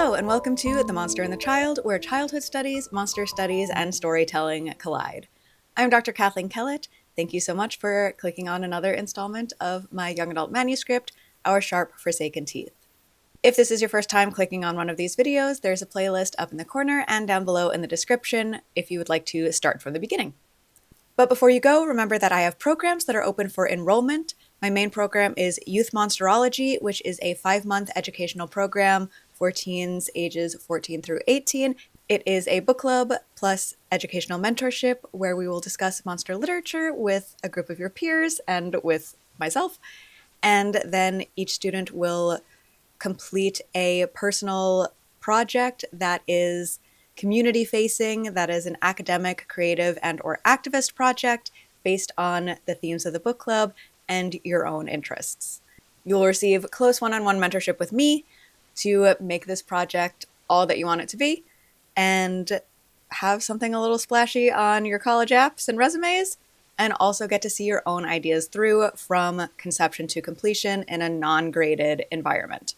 Hello, and welcome to The Monster and the Child, where childhood studies, monster studies, and storytelling collide. I'm Dr. Kathleen Kellett. Thank you so much for clicking on another installment of my young adult manuscript, Our Sharp Forsaken Teeth. If this is your first time clicking on one of these videos, there's a playlist up in the corner and down below in the description if you would like to start from the beginning. But before you go, remember that I have programs that are open for enrollment. My main program is Youth Monsterology, which is a 5-month educational program for teens ages 14 through 18. It is a book club plus educational mentorship where we will discuss monster literature with a group of your peers and with myself. And then each student will complete a personal project that is community-facing, that is an academic, creative, and or activist project based on the themes of the book club and your own interests. You'll receive close one-on-one mentorship with me to make this project all that you want it to be and have something a little splashy on your college apps and resumes, and also get to see your own ideas through from conception to completion in a non-graded environment.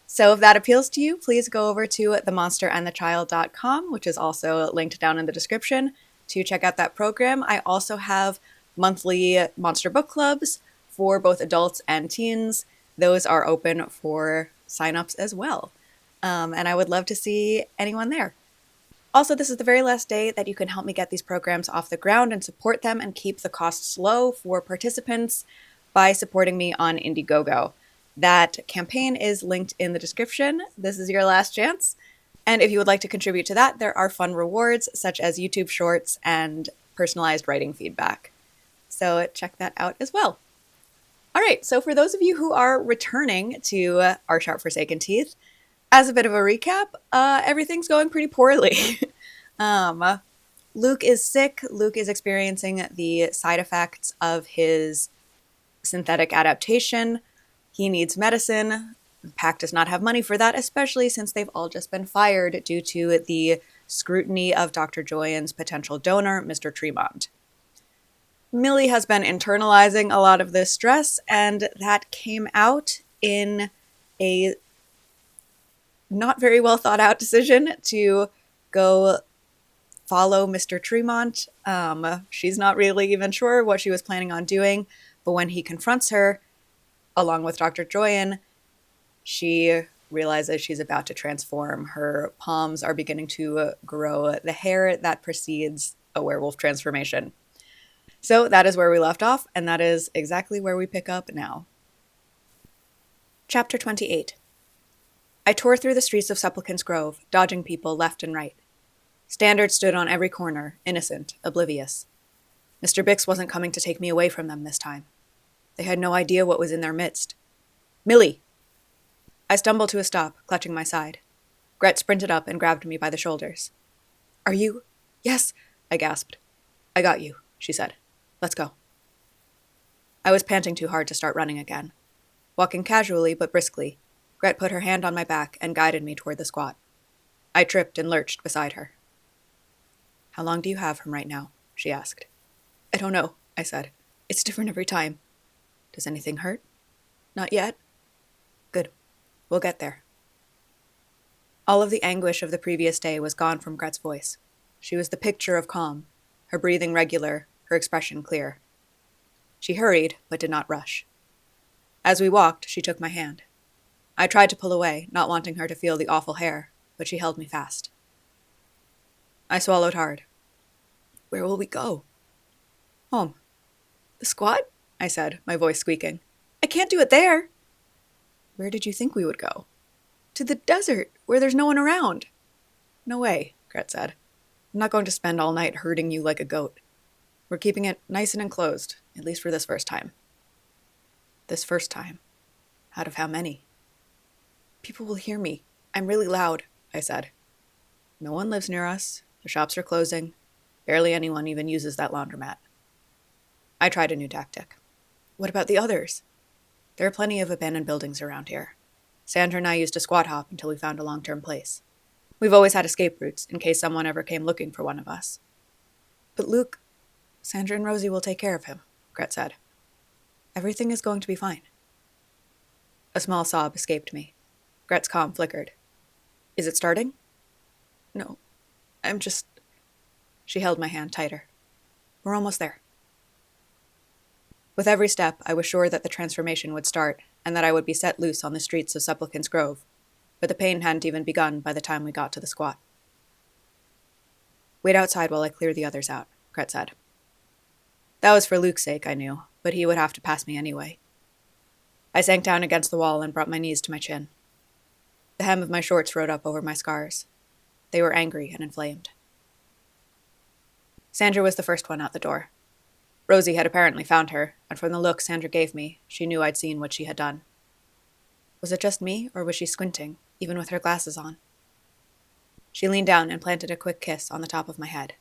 So if that appeals to you, please go over to themonsterandthechild.com, which is also linked down in the description, to check out that program. I also have monthly monster book clubs for both adults and teens. Those are open for signups as well. And I would love to see anyone there. Also, this is the very last day that you can help me get these programs off the ground and support them and keep the costs low for participants by supporting me on Indiegogo. That campaign is linked in the description. This is your last chance. And if you would like to contribute to that, there are fun rewards such as YouTube shorts and personalized writing feedback. So check that out as well. All right, so for those of you who are returning to Our Sharp Forsaken Teeth, as a bit of a recap, everything's going pretty poorly. Luke is sick. Luke is experiencing the side effects of his synthetic adaptation. He needs medicine. The pack does not have money for that, especially since they've all just been fired due to the scrutiny of Dr. Joyan's potential donor, Mr. Tremont. Millie has been internalizing a lot of this stress, and that came out in a not very well thought out decision to go follow Mr. Tremont. She's not really even sure what she was planning on doing, but when he confronts her, along with Dr. Joyan, she realizes she's about to transform. Her palms are beginning to grow the hair that precedes a werewolf transformation. So that is where we left off, and that is exactly where we pick up now. Chapter 28. I tore through the streets of Supplicants Grove, dodging people left and right. Standard stood on every corner, innocent, oblivious. Mr. Bix wasn't coming to take me away from them this time. They had no idea what was in their midst. Millie! I stumbled to a stop, clutching my side. Gret sprinted up and grabbed me by the shoulders. Are you? Yes, I gasped. I got you, she said. Let's go. I was panting too hard to start running again. Walking casually but briskly, Gret put her hand on my back and guided me toward the squat. I tripped and lurched beside her. How long do you have from right now? She asked. I don't know, I said. It's different every time. Does anything hurt? Not yet. Good. We'll get there. All of the anguish of the previous day was gone from Gret's voice. She was the picture of calm, her breathing regular, her expression clear. She hurried, but did not rush. As we walked, she took my hand. I tried to pull away, not wanting her to feel the awful hair, but she held me fast. I swallowed hard. Where will we go? Home. The squat? I said, my voice squeaking. I can't do it there. Where did you think we would go? To the desert, where there's no one around. No way, Gret said. I'm not going to spend all night herding you like a goat. We're keeping it nice and enclosed, at least for this first time. This first time? Out of how many? People will hear me. I'm really loud, I said. No one lives near us. The shops are closing. Barely anyone even uses that laundromat. I tried a new tactic. What about the others? There are plenty of abandoned buildings around here. Sandra and I used to squat hop until we found a long-term place. We've always had escape routes in case someone ever came looking for one of us. But Luke, Sandra and Rosie will take care of him, Gret said. Everything is going to be fine. A small sob escaped me. Gret's calm flickered. Is it starting? No, I'm just... She held my hand tighter. We're almost there. With every step, I was sure that the transformation would start, and that I would be set loose on the streets of Supplicant's Grove, but the pain hadn't even begun by the time we got to the squat. Wait outside while I clear the others out, Gret said. That was for Luke's sake, I knew, but he would have to pass me anyway. I sank down against the wall and brought my knees to my chin. The hem of my shorts rode up over my scars. They were angry and inflamed. Sandra was the first one out the door. Rosie had apparently found her, and from the look Sandra gave me, she knew I'd seen what she had done. Was it just me, or was she squinting, even with her glasses on? She leaned down and planted a quick kiss on the top of my head.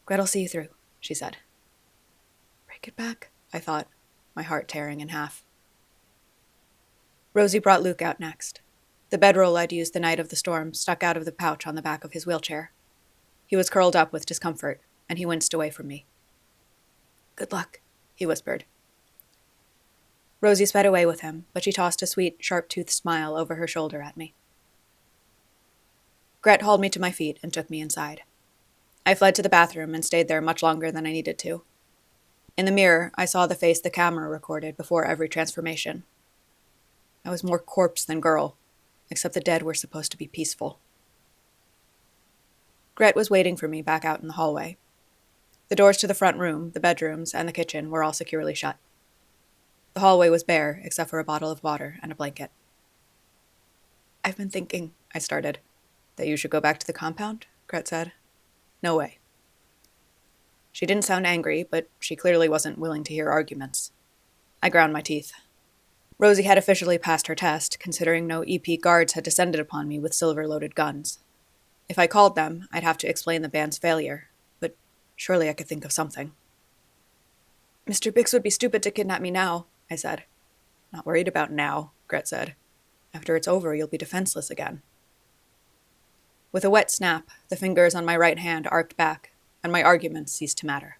Gret'll see you through, she said. Break it back, I thought, my heart tearing in half. Rosie brought Luke out next. The bedroll I'd used the night of the storm stuck out of the pouch on the back of his wheelchair. He was curled up with discomfort, and he winced away from me. Good luck, he whispered. Rosie sped away with him, but she tossed a sweet, sharp-toothed smile over her shoulder at me. Gret hauled me to my feet and took me inside. I fled to the bathroom and stayed there much longer than I needed to. In the mirror, I saw the face the camera recorded before every transformation. I was more corpse than girl, except the dead were supposed to be peaceful. Gret was waiting for me back out in the hallway. The doors to the front room, the bedrooms, and the kitchen were all securely shut. The hallway was bare, except for a bottle of water and a blanket. I've been thinking, I started. That you should go back to the compound? Gret said. No way. She didn't sound angry, but she clearly wasn't willing to hear arguments. I ground my teeth. Rosie had officially passed her test, considering no EP guards had descended upon me with silver-loaded guns. If I called them, I'd have to explain the band's failure, but surely I could think of something. Mr. Bix would be stupid to kidnap me now, I said. Not worried about now, Gret said. After it's over, you'll be defenseless again. With a wet snap, the fingers on my right hand arced back, and my arguments ceased to matter.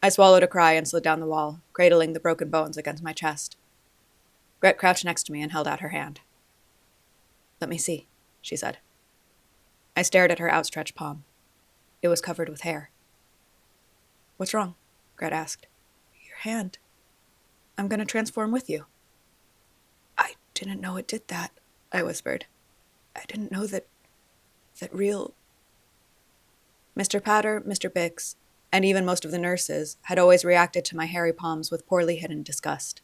I swallowed a cry and slid down the wall, cradling the broken bones against my chest. Gret crouched next to me and held out her hand. Let me see, she said. I stared at her outstretched palm. It was covered with hair. What's wrong? Gret asked. Your hand. I'm going to transform with you. I didn't know it did that, I whispered. I didn't know that real... Mr. Patter, Mr. Bix, and even most of the nurses had always reacted to my hairy palms with poorly hidden disgust.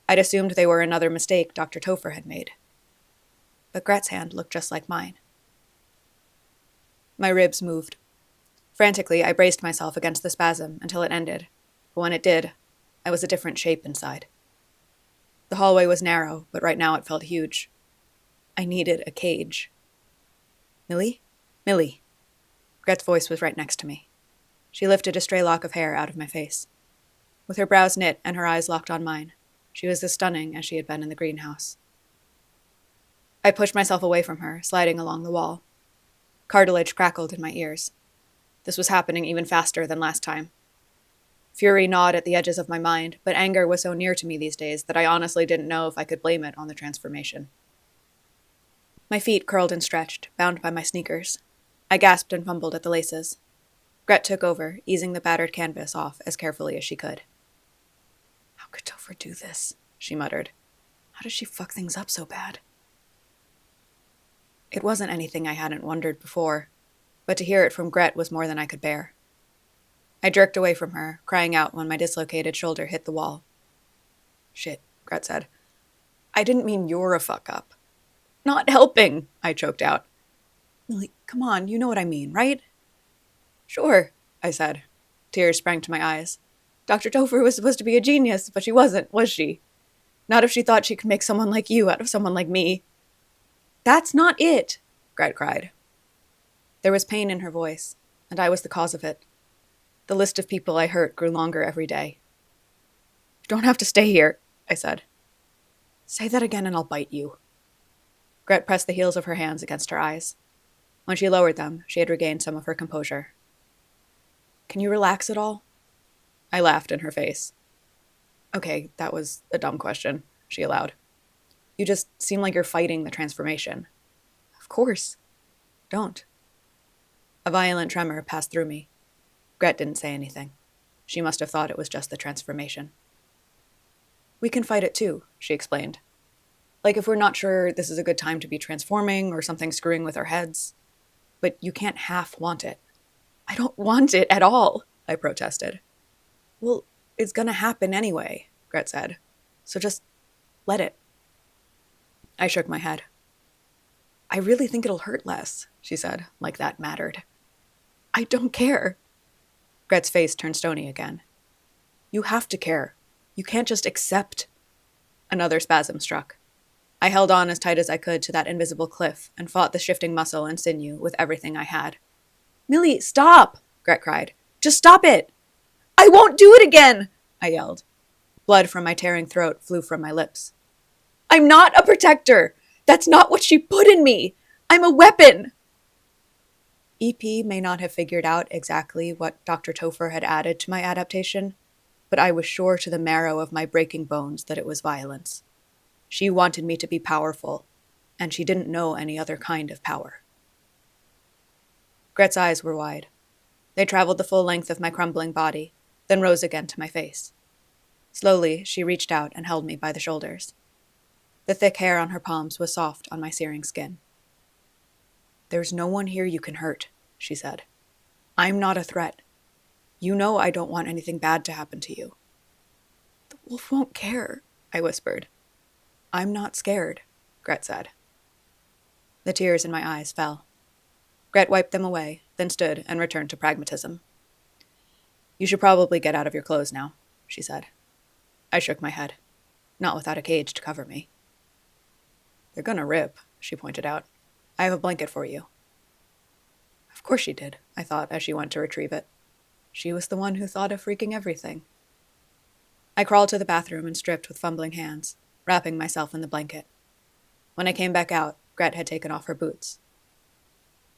I'd assumed they were another mistake Dr. Topher had made. But Gret's hand looked just like mine. My ribs moved. Frantically, I braced myself against the spasm until it ended, but when it did, I was a different shape inside. The hallway was narrow, but right now it felt huge. I needed a cage. Millie? Millie. Gret's voice was right next to me. She lifted a stray lock of hair out of my face. With her brows knit and her eyes locked on mine, she was as stunning as she had been in the greenhouse. I pushed myself away from her, sliding along the wall. Cartilage crackled in my ears. This was happening even faster than last time. Fury gnawed at the edges of my mind, but anger was so near to me these days that I honestly didn't know if I could blame it on the transformation. My feet curled and stretched, bound by my sneakers. I gasped and fumbled at the laces. Gret took over, easing the battered canvas off as carefully as she could. How could Topher do this? She muttered. How does she fuck things up so bad? It wasn't anything I hadn't wondered before, but to hear it from Gret was more than I could bear. I jerked away from her, crying out when my dislocated shoulder hit the wall. Shit, Gret said. I didn't mean you're a fuck-up. Not helping, I choked out. Millie, come on, you know what I mean, right? Sure, I said. Tears sprang to my eyes. Dr. Topher was supposed to be a genius, but she wasn't, was she? Not if she thought she could make someone like you out of someone like me. That's not it, Gret cried. There was pain in her voice, and I was the cause of it. The list of people I hurt grew longer every day. You don't have to stay here, I said. Say that again and I'll bite you. Gret pressed the heels of her hands against her eyes. When she lowered them, she had regained some of her composure. Can you relax at all? I laughed in her face. Okay, that was a dumb question, she allowed. You just seem like you're fighting the transformation. Of course. Don't. A violent tremor passed through me. Gret didn't say anything. She must have thought it was just the transformation. We can fight it too, she explained. Like if we're not sure this is a good time to be transforming or something screwing with our heads. But you can't half want it. I don't want it at all, I protested. Well, it's gonna happen anyway, Gret said. So just let it. I shook my head. I really think it'll hurt less, she said, like that mattered. I don't care. Gret's face turned stony again. You have to care. You can't just accept. Another spasm struck. I held on as tight as I could to that invisible cliff and fought the shifting muscle and sinew with everything I had. Millie, stop! Gret cried. Just stop it! I won't do it again! I yelled. Blood from my tearing throat flew from my lips. I'm not a protector! That's not what she put in me! I'm a weapon! EP may not have figured out exactly what Dr. Topher had added to my adaptation, but I was sure to the marrow of my breaking bones that it was violence. She wanted me to be powerful, and she didn't know any other kind of power. Gret's eyes were wide. They traveled the full length of my crumbling body, then rose again to my face. Slowly, she reached out and held me by the shoulders. The thick hair on her palms was soft on my searing skin. There's no one here you can hurt, she said. I'm not a threat. You know I don't want anything bad to happen to you. The wolf won't care, I whispered. I'm not scared, Gret said. The tears in my eyes fell. Gret wiped them away, then stood and returned to pragmatism. You should probably get out of your clothes now, she said. I shook my head, not without a cage to cover me. They're gonna rip, she pointed out. I have a blanket for you. Of course she did, I thought as she went to retrieve it. She was the one who thought of freaking everything. I crawled to the bathroom and stripped with fumbling hands, wrapping myself in the blanket. When I came back out, Gret had taken off her boots.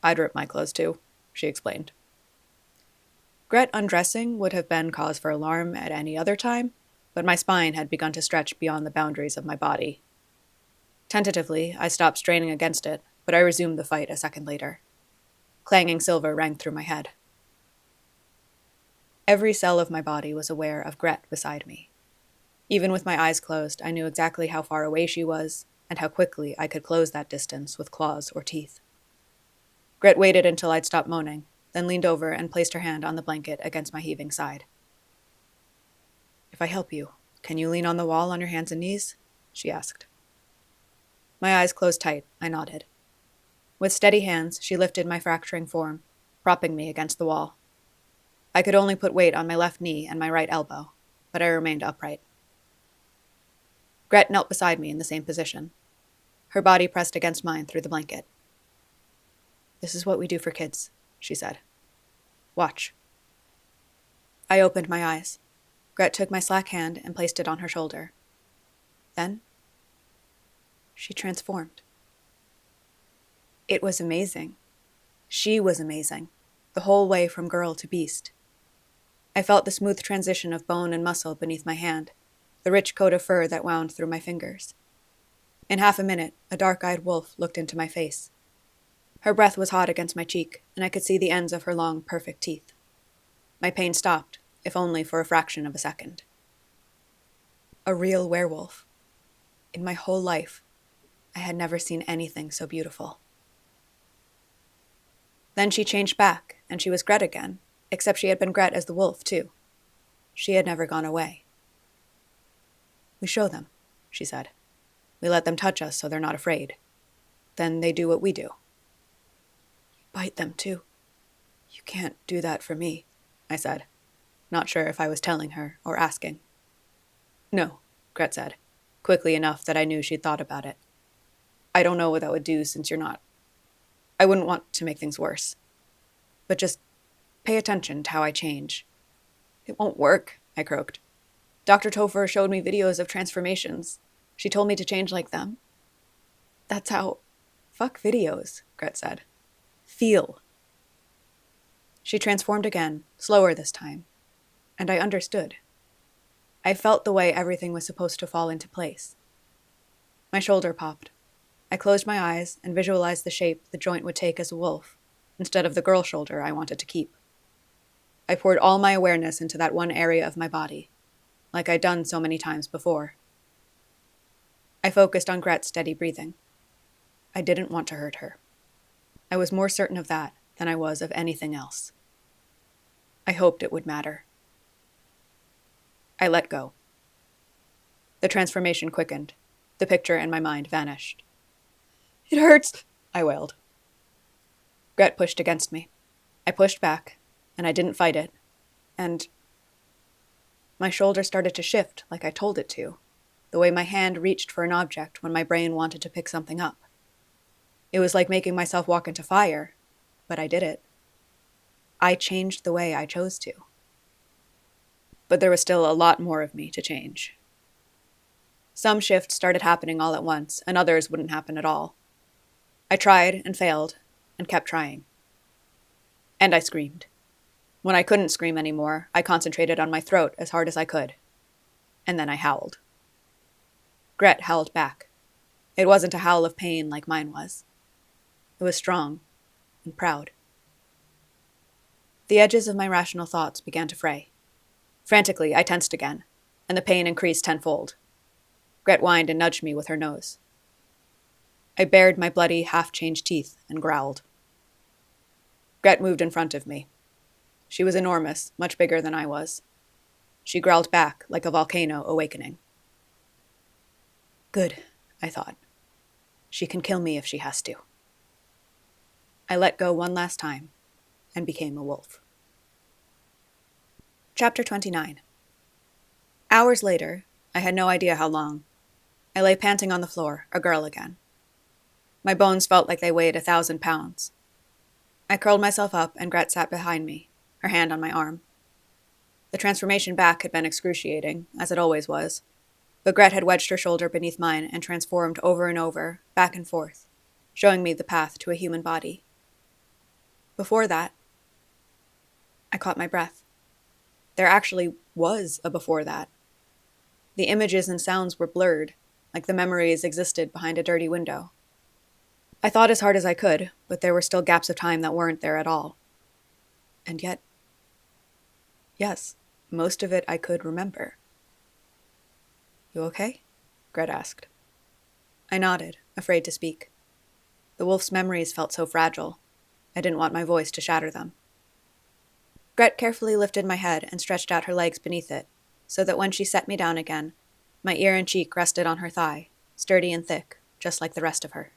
I'd rip my clothes too, she explained. Gret undressing would have been cause for alarm at any other time, but my spine had begun to stretch beyond the boundaries of my body. Tentatively, I stopped straining against it, but I resumed the fight a second later. Clanging silver rang through my head. Every cell of my body was aware of Gret beside me. Even with my eyes closed, I knew exactly how far away she was, and how quickly I could close that distance with claws or teeth. Gret waited until I'd stopped moaning, then leaned over and placed her hand on the blanket against my heaving side. If I help you, can you lean on the wall on your hands and knees? She asked. My eyes closed tight, I nodded. With steady hands, she lifted my fracturing form, propping me against the wall. I could only put weight on my left knee and my right elbow, but I remained upright. Gret knelt beside me in the same position. Her body pressed against mine through the blanket. This is what we do for kids, she said. Watch. I opened my eyes. Gret took my slack hand and placed it on her shoulder. Then, she transformed. It was amazing. She was amazing, the whole way from girl to beast. I felt the smooth transition of bone and muscle beneath my hand, the rich coat of fur that wound through my fingers. In half a minute, a dark-eyed wolf looked into my face. Her breath was hot against my cheek, and I could see the ends of her long, perfect teeth. My pain stopped, if only for a fraction of a second. A real werewolf. In my whole life, I had never seen anything so beautiful. Then she changed back, and she was Gret again, except she had been Gret as the wolf, too. She had never gone away. We show them, she said. We let them touch us so they're not afraid. Then they do what we do. You bite them, too. You can't do that for me, I said, not sure if I was telling her or asking. No, Gret said, quickly enough that I knew she'd thought about it. I don't know what that would do since you're not. I wouldn't want to make things worse. But just pay attention to how I change. It won't work, I croaked. Dr. Topher showed me videos of transformations. She told me to change like them. That's how... Fuck videos, Gret said. Feel. She transformed again, slower this time. And I understood. I felt the way everything was supposed to fall into place. My shoulder popped. I closed my eyes and visualized the shape the joint would take as a wolf, instead of the girl shoulder I wanted to keep. I poured all my awareness into that one area of my body, like I'd done so many times before. I focused on Gret's steady breathing. I didn't want to hurt her. I was more certain of that than I was of anything else. I hoped it would matter. I let go. The transformation quickened. The picture in my mind vanished. "It hurts," I wailed. Gret pushed against me. I pushed back, and I didn't fight it, and my shoulder started to shift like I told it to, the way my hand reached for an object when my brain wanted to pick something up. It was like making myself walk into fire, but I did it. I changed the way I chose to. But there was still a lot more of me to change. Some shifts started happening all at once, and others wouldn't happen at all. I tried and failed, and kept trying. And I screamed. When I couldn't scream anymore, I concentrated on my throat as hard as I could. And then I howled. Gret howled back. It wasn't a howl of pain like mine was. It was strong and proud. The edges of my rational thoughts began to fray. Frantically, I tensed again, and the pain increased tenfold. Gret whined and nudged me with her nose. I bared my bloody, half-changed teeth and growled. Gret moved in front of me. She was enormous, much bigger than I was. She growled back like a volcano awakening. Good, I thought. She can kill me if she has to. I let go one last time and became a wolf. Chapter 29. Hours later, I had no idea how long, I lay panting on the floor, a girl again. My bones felt like they weighed 1,000 pounds. I curled myself up and Gret sat behind me, her hand on my arm. The transformation back had been excruciating, as it always was, but Gret had wedged her shoulder beneath mine and transformed over and over, back and forth, showing me the path to a human body. Before that, I caught my breath. There actually was a before that. The images and sounds were blurred, like the memories existed behind a dirty window. I thought as hard as I could, but there were still gaps of time that weren't there at all. And yet, yes, most of it I could remember. You okay? Gret asked. I nodded, afraid to speak. The wolf's memories felt so fragile. I didn't want my voice to shatter them. Gret carefully lifted my head and stretched out her legs beneath it, so that when she set me down again, my ear and cheek rested on her thigh, sturdy and thick, just like the rest of her.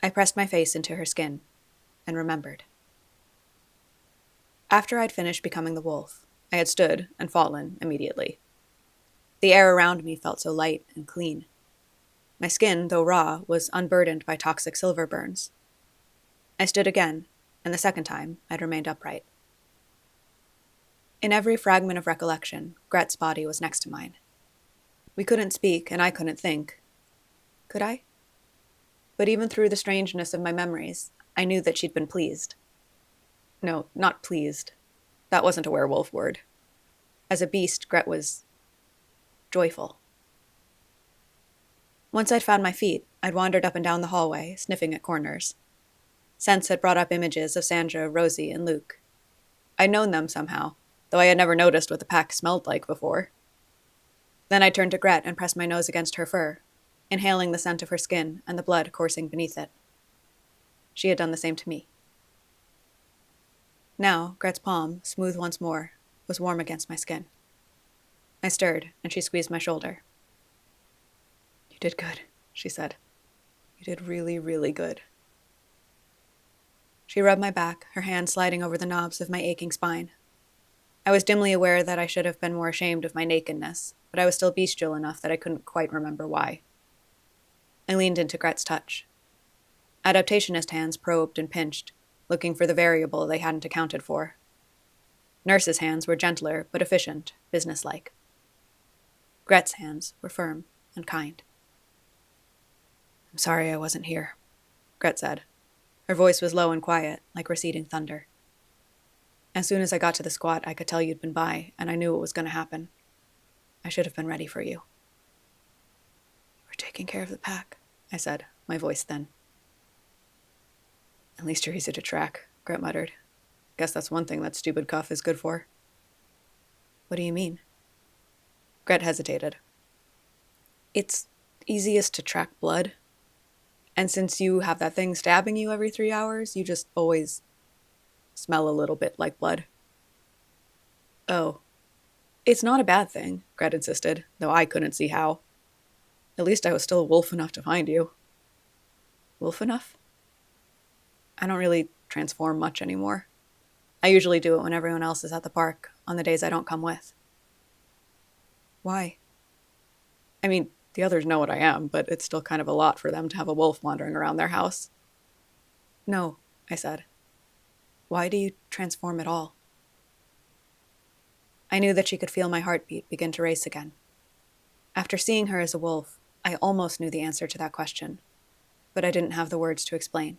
I pressed my face into her skin, and remembered. After I'd finished becoming the wolf, I had stood and fallen immediately. The air around me felt so light and clean. My skin, though raw, was unburdened by toxic silver burns. I stood again, and the second time I'd remained upright. In every fragment of recollection, Gret's body was next to mine. We couldn't speak, and I couldn't think. Could I? But even through the strangeness of my memories, I knew that she'd been pleased. No, not pleased. That wasn't a werewolf word. As a beast, Gret was joyful. Once I'd found my feet, I'd wandered up and down the hallway, sniffing at corners. Sense had brought up images of Sandra, Rosie, and Luke. I'd known them somehow, though I had never noticed what the pack smelled like before. Then I turned to Gret and pressed my nose against her fur, inhaling the scent of her skin and the blood coursing beneath it. She had done the same to me. Now, Gret's palm, smooth once more, was warm against my skin. I stirred, and she squeezed my shoulder. You did good, she said. You did really, really good. She rubbed my back, her hand sliding over the knobs of my aching spine. I was dimly aware that I should have been more ashamed of my nakedness, but I was still bestial enough that I couldn't quite remember why. I leaned into Gret's touch. Adaptationist hands probed and pinched, looking for the variable they hadn't accounted for. Nurse's hands were gentler, but efficient, businesslike. Gret's hands were firm and kind. I'm sorry I wasn't here, Gret said. Her voice was low and quiet, like receding thunder. As soon as I got to the squat, I could tell you'd been by, and I knew what was going to happen. I should have been ready for you. You were taking care of the pack, I said, my voice thin. At least you're easy to track, Gret muttered. Guess that's one thing that stupid cuff is good for. What do you mean? Gret hesitated. It's easiest to track blood. And since you have that thing stabbing you every 3 hours, you just always smell a little bit like blood. Oh. It's not a bad thing, Gret insisted, though I couldn't see how. At least I was still wolf enough to find you. Wolf enough? I don't really transform much anymore. I usually do it when everyone else is at the park, on the days I don't come with. Why? I mean, the others know what I am, but it's still kind of a lot for them to have a wolf wandering around their house. No, I said. Why do you transform at all? I knew that she could feel my heartbeat begin to race again. After seeing her as a wolf, I almost knew the answer to that question, but I didn't have the words to explain.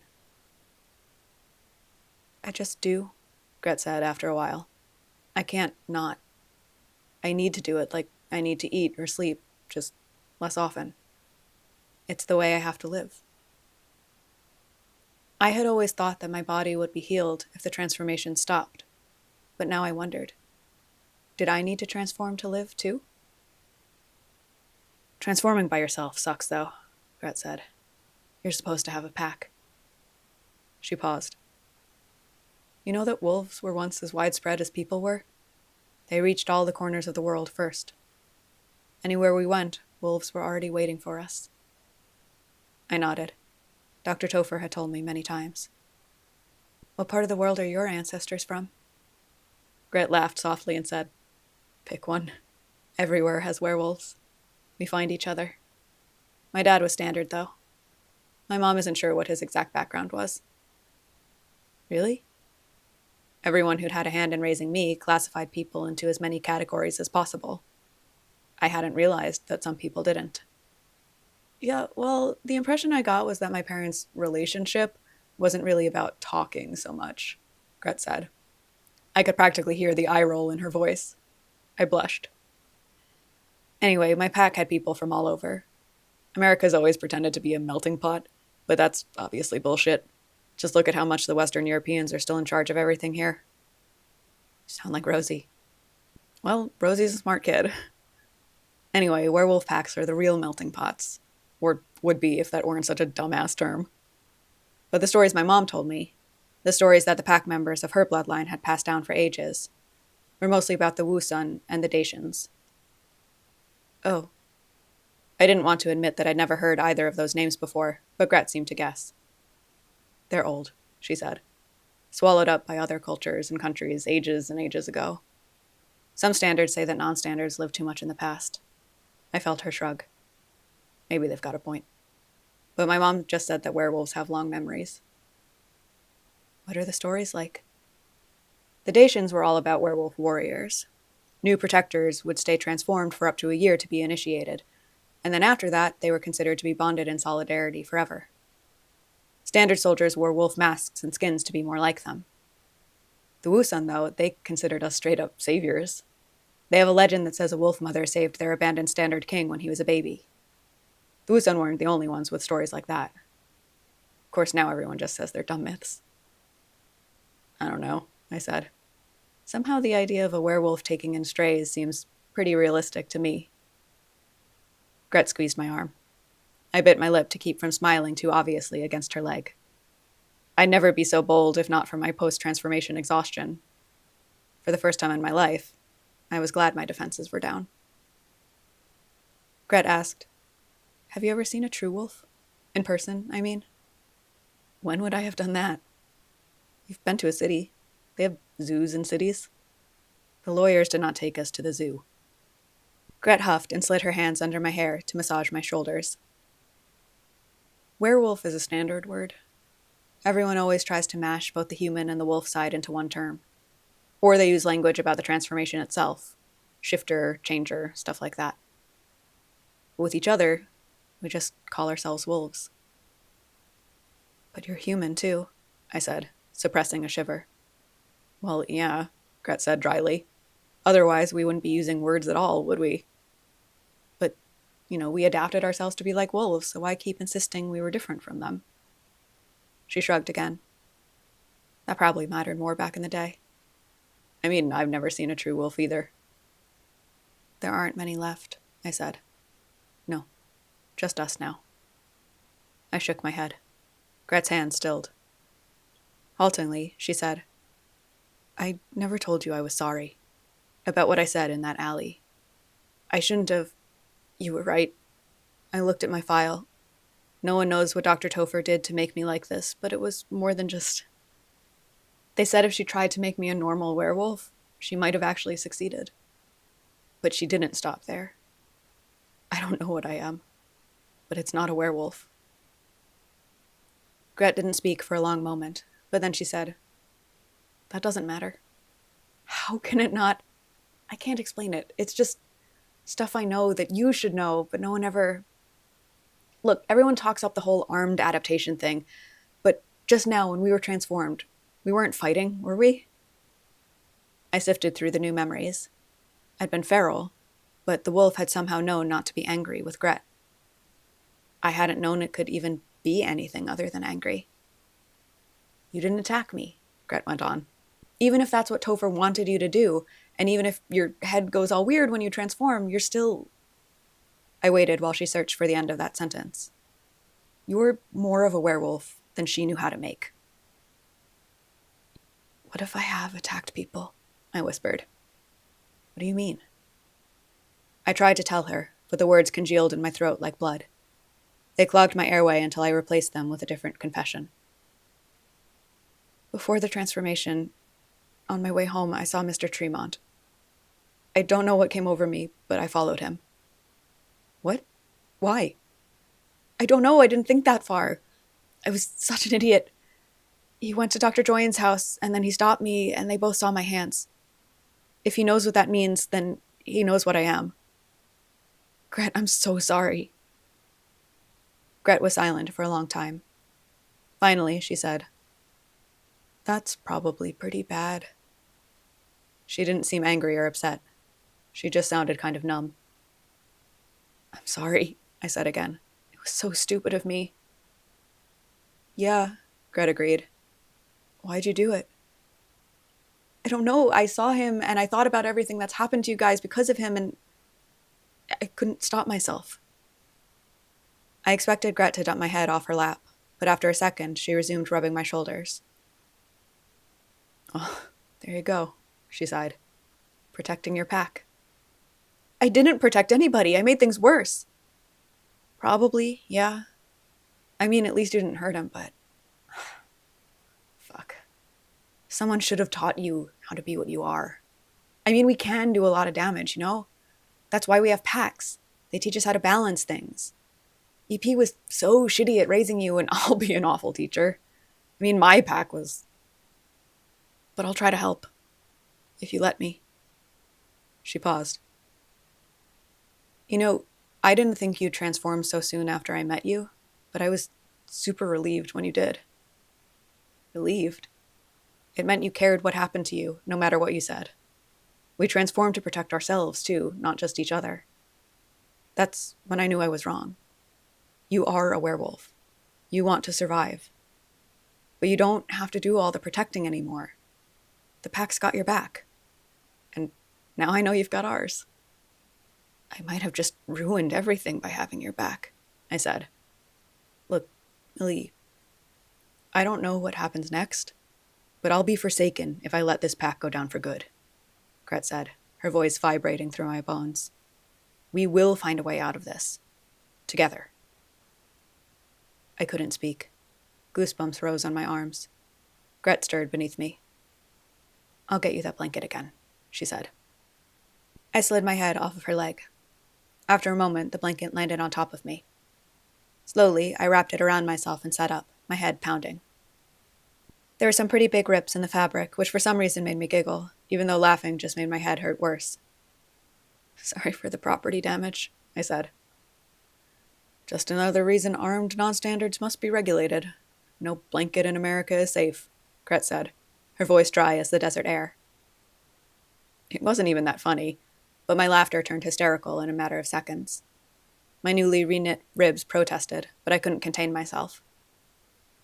I just do, Gret said after a while. I can't not. I need to do it like I need to eat or sleep, just less often. It's the way I have to live. I had always thought that my body would be healed if the transformation stopped, but now I wondered. Did I need to transform to live, too? Transforming by yourself sucks, though, Gret said. You're supposed to have a pack. She paused. You know that wolves were once as widespread as people were? They reached all the corners of the world first. Anywhere we went, wolves were already waiting for us. I nodded. Dr. Topher had told me many times. What part of the world are your ancestors from? Gret laughed softly and said, Pick one. Everywhere has werewolves. We find each other. My dad was standard, though. My mom isn't sure what his exact background was. Really? Everyone who'd had a hand in raising me classified people into as many categories as possible. I hadn't realized that some people didn't. Yeah, well, the impression I got was that my parents' relationship wasn't really about talking so much, Gret said. I could practically hear the eye roll in her voice. I blushed. Anyway, my pack had people from all over. America's always pretended to be a melting pot, but that's obviously bullshit. Just look at how much the Western Europeans are still in charge of everything here. You sound like Rosie. Well, Rosie's a smart kid. Anyway, werewolf packs are the real melting pots. Or would be if that weren't such a dumbass term. But the stories my mom told me, the stories that the pack members of her bloodline had passed down for ages, were mostly about the Wusun and the Dacians. Oh. I didn't want to admit that I'd never heard either of those names before, but Gret seemed to guess. They're old, she said. Swallowed up by other cultures and countries ages and ages ago. Some standards say that non-standards live too much in the past. I felt her shrug. Maybe they've got a point. But my mom just said that werewolves have long memories. What are the stories like? The Dacians were all about werewolf warriors. New protectors would stay transformed for up to a year to be initiated, and then after that, they were considered to be bonded in solidarity forever. Standard soldiers wore wolf masks and skins to be more like them. The Wusun, though, they considered us straight-up saviors. They have a legend that says a wolf mother saved their abandoned standard king when he was a baby. The Wusun weren't the only ones with stories like that. Of course, now everyone just says they're dumb myths. I don't know, I said. Somehow the idea of a werewolf taking in strays seems pretty realistic to me. Gret squeezed my arm. I bit my lip to keep from smiling too obviously against her leg. I'd never be so bold if not for my post-transformation exhaustion. For the first time in my life, I was glad my defenses were down. Gret asked, Have you ever seen a true wolf? In person, I mean. When would I have done that? You've been to a city. They have zoos in cities. The lawyers did not take us to the zoo. Gret huffed and slid her hands under my hair to massage my shoulders. Werewolf is a standard word. Everyone always tries to mash both the human and the wolf side into one term. Or they use language about the transformation itself. Shifter, changer, stuff like that. But with each other, we just call ourselves wolves. But you're human, too, I said, suppressing a shiver. Well, yeah, Gret said dryly. Otherwise, we wouldn't be using words at all, would we? But We adapted ourselves to be like wolves, so why keep insisting we were different from them? She shrugged again. That probably mattered more back in the day. I mean, I've never seen a true wolf either. There aren't many left, I said. No, just us now. I shook my head. Gret's hand stilled. Haltingly, she said, I never told you I was sorry about what I said in that alley. I shouldn't have. You were right. I looked at my file. No one knows what Dr. Topher did to make me like this, but it was more than just... They said if she tried to make me a normal werewolf, she might have actually succeeded. But she didn't stop there. I don't know what I am, but it's not a werewolf. Gret didn't speak for a long moment, but then she said, That doesn't matter. How can it not? I can't explain it. It's just stuff I know that you should know, but no one ever... Look, everyone talks up the whole armed adaptation thing, but just now when we were transformed, we weren't fighting, were we? I sifted through the new memories. I'd been feral, but the wolf had somehow known not to be angry with Gret. I hadn't known it could even be anything other than angry. You didn't attack me, Gret went on. Even if that's what Topher wanted you to do, and even if your head goes all weird when you transform, you're still... I waited while she searched for the end of that sentence. You're more of a werewolf than she knew how to make. What if I have attacked people? I whispered. What do you mean? I tried to tell her, but the words congealed in my throat like blood. They clogged my airway until I replaced them with a different confession. Before the transformation, on my way home, I saw Mr. Tremont. I don't know what came over me, but I followed him. What? Why? I don't know. I didn't think that far. I was such an idiot. He went to Dr. Joyen's house, and then he stopped me, and they both saw my hands. If he knows what that means, then he knows what I am. Gret, I'm so sorry. Gret was silent for a long time. Finally, she said, That's probably pretty bad. She didn't seem angry or upset. She just sounded kind of numb. I'm sorry, I said again. It was so stupid of me. Yeah, Gret agreed. Why'd you do it? I don't know. I saw him and I thought about everything that's happened to you guys because of him, and I couldn't stop myself. I expected Gret to dump my head off her lap, but after a second, she resumed rubbing my shoulders. Oh, there you go, she sighed. Protecting your pack. I didn't protect anybody. I made things worse. Probably, yeah. I mean, at least you didn't hurt him, but... Fuck. Someone should have taught you how to be what you are. I mean, we can do a lot of damage, That's why we have packs. They teach us how to balance things. EP was so shitty at raising you, and I'll be an awful teacher. I mean, my pack was... But I'll try to help. If you let me. She paused. I didn't think you'd transform so soon after I met you, but I was super relieved when you did. Relieved? It meant you cared what happened to you, no matter what you said. We transformed to protect ourselves, too, not just each other. That's when I knew I was wrong. You are a werewolf. You want to survive. But you don't have to do all the protecting anymore. The pack's got your back. And now I know you've got ours. I might have just ruined everything by having your back, I said. Look, Millie, I don't know what happens next, but I'll be forsaken if I let this pack go down for good, Gret said, her voice vibrating through my bones. We will find a way out of this. Together. I couldn't speak. Goosebumps rose on my arms. Gret stirred beneath me. I'll get you that blanket again, she said. I slid my head off of her leg. After a moment, the blanket landed on top of me. Slowly, I wrapped it around myself and sat up, my head pounding. There were some pretty big rips in the fabric, which for some reason made me giggle, even though laughing just made my head hurt worse. Sorry for the property damage, I said. Just another reason armed non-standards must be regulated. No blanket in America is safe, Gret said, her voice dry as the desert air. It wasn't even that funny, but my laughter turned hysterical in a matter of seconds. My newly reknit ribs protested, but I couldn't contain myself.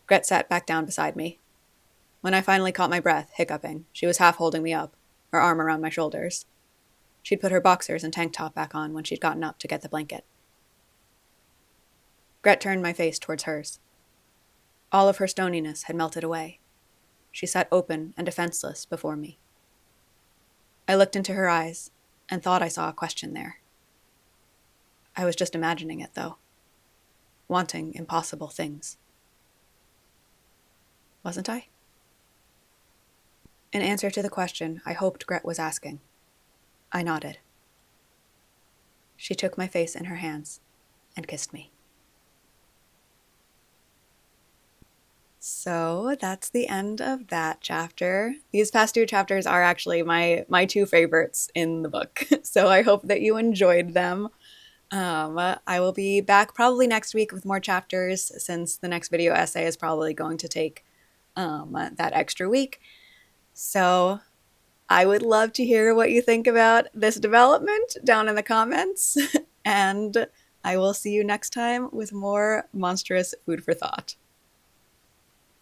Gret sat back down beside me. When I finally caught my breath, hiccuping, she was half holding me up, her arm around my shoulders. She'd put her boxers and tank top back on when she'd gotten up to get the blanket. Gret turned my face towards hers. All of her stoniness had melted away. She sat open and defenseless before me. I looked into her eyes and thought I saw a question there. I was just imagining it, though. Wanting impossible things. Wasn't I? In answer to the question I hoped Gret was asking, I nodded. She took my face in her hands and kissed me. So that's the end of that chapter. These past two chapters are actually my two favorites in the book. So I hope that you enjoyed them. I will be back probably next week with more chapters, since the next video essay is probably going to take that extra week. So I would love to hear what you think about this development down in the comments. And I will see you next time with more monstrous food for thought.